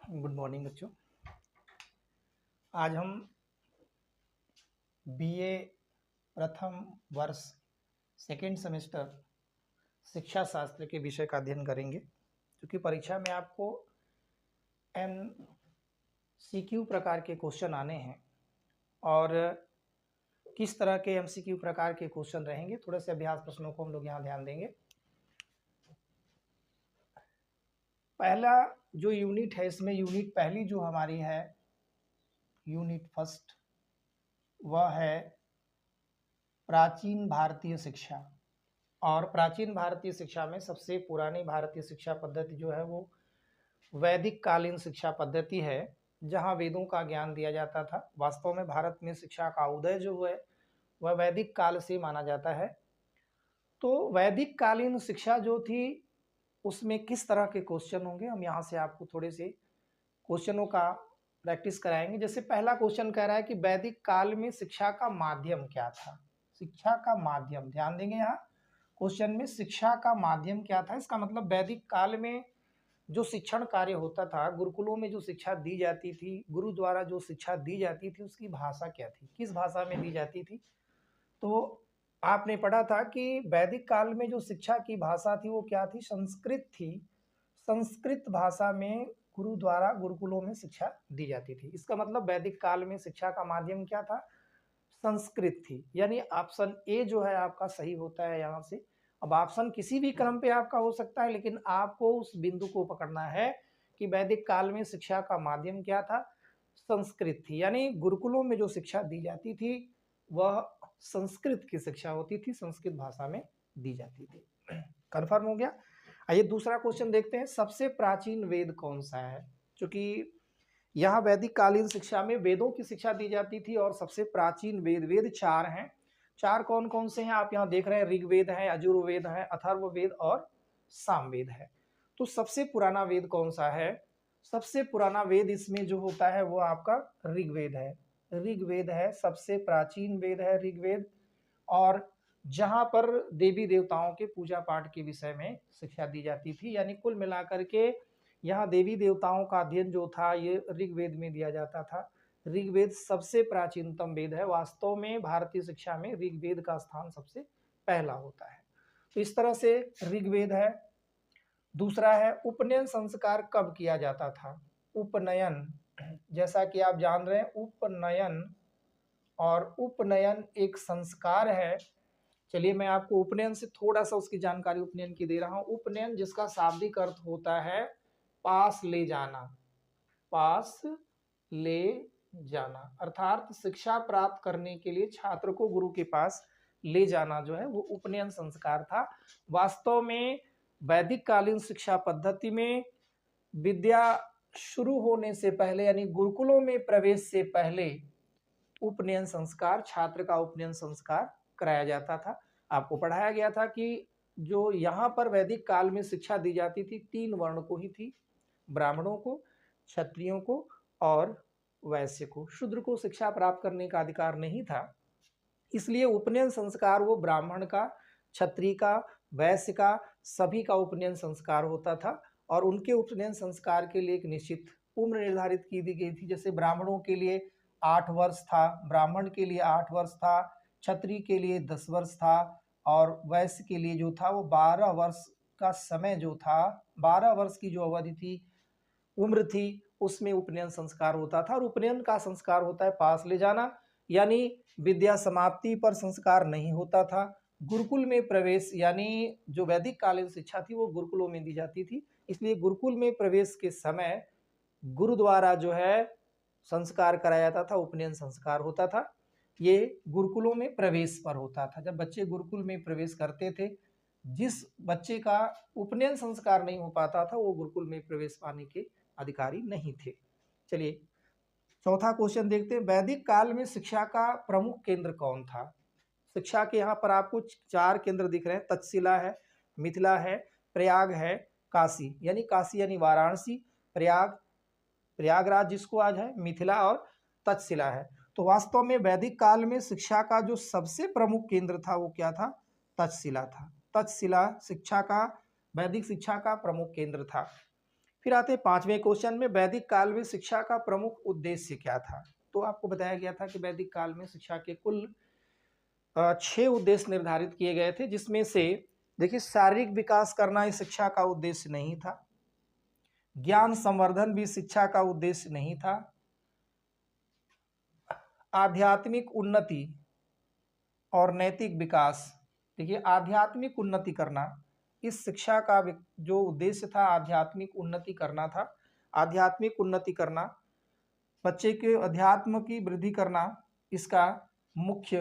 Good morning बच्चों। आज हम बीए प्रथम वर्ष सेकेंड सेमेस्टर शिक्षा शास्त्र के विषय का अध्ययन करेंगे, क्योंकि परीक्षा में आपको MCQ प्रकार के क्वेश्चन आने हैं और किस तरह के MCQ प्रकार के क्वेश्चन रहेंगे, थोड़े से अभ्यास प्रश्नों को हम लोग यहाँ ध्यान देंगे। पहला जो यूनिट है, इसमें यूनिट पहली जो हमारी है, यूनिट फर्स्ट, वह है प्राचीन भारतीय शिक्षा। और प्राचीन भारतीय शिक्षा में सबसे पुरानी भारतीय शिक्षा पद्धति जो है वो वैदिक कालीन शिक्षा पद्धति है, जहाँ वेदों का ज्ञान दिया जाता था। वास्तव में भारत में शिक्षा का उदय जो है वह वैदिक काल से माना जाता है। तो वैदिक कालीन शिक्षा जो थी उसमें किस तरह के क्वेश्चन होंगे, हम यहाँ से आपको थोड़े से क्वेश्चनों का प्रैक्टिस कराएंगे। जैसे पहला क्वेश्चन कह रहा है कि वैदिक काल में शिक्षा का माध्यम क्या था। शिक्षा का माध्यम, ध्यान देंगे यहाँ क्वेश्चन में, शिक्षा का माध्यम क्या था। इसका मतलब वैदिक काल में जो शिक्षण कार्य होता था, गुरुकुलों में जो शिक्षा दी जाती थी, गुरु द्वारा जो शिक्षा दी जाती थी, उसकी भाषा क्या थी, किस भाषा में दी जाती थी। तो आपने पढ़ा था कि वैदिक काल में जो शिक्षा की भाषा थी वो क्या थी, संस्कृत थी। संस्कृत भाषा में गुरु द्वारा गुरुकुलों में शिक्षा दी जाती थी। इसका मतलब वैदिक काल में शिक्षा का माध्यम क्या था, संस्कृत थी। यानी ऑप्शन ए जो है आपका सही होता है यहाँ से। अब ऑप्शन किसी भी क्रम पे आपका हो सकता है, लेकिन आपको उस बिंदु को पकड़ना है कि वैदिक काल में शिक्षा का माध्यम क्या था, संस्कृत थी। यानी गुरुकुलों में जो शिक्षा दी जाती थी वह संस्कृत की शिक्षा होती थी, संस्कृत भाषा में दी जाती थी। कंफर्म हो गया। आइए दूसरा क्वेश्चन देखते हैं। सबसे प्राचीन वेद कौन सा है। क्योंकि यहाँ वैदिक कालीन शिक्षा में वेदों की शिक्षा दी जाती थी और सबसे प्राचीन वेद चार हैं। चार कौन कौन से हैं आप यहाँ देख रहे हैं, ऋग्वेद है, यजुर्वेद है, अथर्ववेद और सामवेद है। तो सबसे पुराना वेद कौन सा है, सबसे पुराना वेद इसमें जो होता है वो आपका ऋग्वेद है। ऋग्वेद है, सबसे प्राचीन वेद है ऋग्वेद। और जहां पर देवी देवताओं के पूजा पाठ के विषय में शिक्षा दी जाती थी। यानी कुल मिलाकर के यहाँ देवी देवताओं का अध्ययन जो था ये ऋग्वेद में दिया जाता था। ऋग्वेद सबसे प्राचीनतम वेद है। वास्तव में भारतीय शिक्षा में ऋग्वेद का स्थान सबसे पहला होता है। तो इस तरह से ऋग्वेद है। दूसरा है उपनयन संस्कार कब किया जाता था। उपनयन, जैसा कि आप जान रहे हैं, उपनयन और उपनयन एक संस्कार है। चलिए मैं आपको उपनयन से थोड़ा सा उसकी जानकारी उपनयन की दे रहा हूं। उपनयन जिसका शाब्दिक अर्थ होता है पास ले जाना, पास ले जाना, अर्थात शिक्षा प्राप्त करने के लिए छात्र को गुरु के पास ले जाना जो है वो उपनयन संस्कार था। वास्तव में वैदिक कालीन शिक्षा पद्धति में विद्या शुरू होने से पहले यानी गुरुकुलों में प्रवेश से पहले उपनयन संस्कार, छात्र का उपनयन संस्कार कराया जाता था। आपको पढ़ाया गया था कि जो यहाँ पर वैदिक काल में शिक्षा दी जाती थी तीन वर्ण को ही थी, ब्राह्मणों को, क्षत्रियों को और वैश्य को। शूद्र को शिक्षा प्राप्त करने का अधिकार नहीं था। इसलिए उपनयन संस्कार वो ब्राह्मण का, क्षत्रिय का, वैश्य का, सभी का उपनयन संस्कार होता था। और उनके उपनयन संस्कार के लिए एक निश्चित उम्र निर्धारित की दी गई थी। जैसे ब्राह्मणों के लिए 8 वर्ष था, ब्राह्मण के लिए 8 वर्ष था, क्षत्रिय के लिए 10 वर्ष था और वैश्य के लिए जो था वो 12 वर्ष का समय जो था, 12 वर्ष की जो अवधि थी, उम्र थी, उसमें उपनयन संस्कार होता था। और उपनयन का संस्कार होता है पास ले जाना, यानी विद्या समाप्ति पर संस्कार नहीं होता था। गुरुकुल में प्रवेश, यानी जो वैदिक कालीन शिक्षा थी वो गुरुकुलों में दी जाती थी। इसलिए गुरुकुल में प्रवेश के समय गुरु द्वारा जो है संस्कार कराया जाता था, उपनयन संस्कार होता था। ये गुरुकुलों में प्रवेश पर होता था। जब बच्चे गुरुकुल में प्रवेश करते थे, जिस बच्चे का उपनयन संस्कार नहीं हो पाता था वो गुरुकुल में प्रवेश पाने के अधिकारी नहीं थे। चलिए चौथा क्वेश्चन देखते हैं। वैदिक काल में शिक्षा का प्रमुख केंद्र कौन था। शिक्षा के यहाँ पर आपको 4 केंद्र दिख रहे हैं। तक्षशिला है, मिथिला है, प्रयाग है, काशी। यानी काशी यानी वाराणसी, प्रयाग प्रयागराज जिसको आज है, मिथिला और तक्षशिला है। तो वास्तव में वैदिक काल में शिक्षा का जो सबसे प्रमुख केंद्र था वो क्या था, तक्षशिला था। तक्षशिला शिक्षा का, वैदिक शिक्षा का प्रमुख केंद्र था। फिर आते हैं 5वें क्वेश्चन में, वैदिक काल में शिक्षा का प्रमुख उद्देश्य क्या था। तो आपको बताया गया था कि वैदिक काल में शिक्षा के कुल 6 उद्देश्य निर्धारित किए गए थे, जिसमें से देखिए शारीरिक विकास करना इस शिक्षा का उद्देश्य नहीं था, ज्ञान संवर्धन भी शिक्षा का उद्देश्य नहीं था, आध्यात्मिक उन्नति और नैतिक विकास, देखिए आध्यात्मिक उन्नति करना इस शिक्षा का जो उद्देश्य था, आध्यात्मिक उन्नति करना था। आध्यात्मिक उन्नति करना, बच्चे के अध्यात्म की वृद्धि करना, इसका मुख्य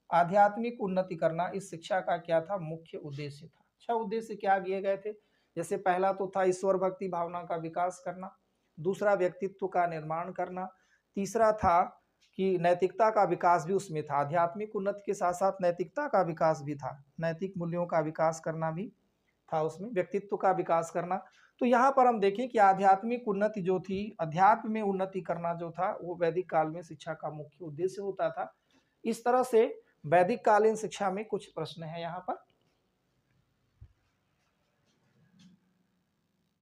आध्यात्मिक उन्नति करना इस शिक्षा का क्या था, मुख्य उद्देश्य था। 6 उद्देश्य क्या दिए गए थे, जैसे पहला तो था ईश्वर भक्ति भावना का विकास करना, दूसरा व्यक्तित्व का निर्माण करना, तीसरा था कि नैतिकता का विकास भी उसमें था, आध्यात्मिक उन्नति के साथ साथ नैतिकता का विकास भी था, नैतिक मूल्यों का विकास करना भी था उसमें, व्यक्तित्व का विकास करना। तो यहाँ पर हम देखें कि आध्यात्मिक उन्नति जो थी, अध्यात्म में उन्नति करना जो था, वो वैदिक काल में शिक्षा का मुख्य उद्देश्य होता था। इस तरह से वैदिक कालीन शिक्षा में कुछ प्रश्न है यहाँ पर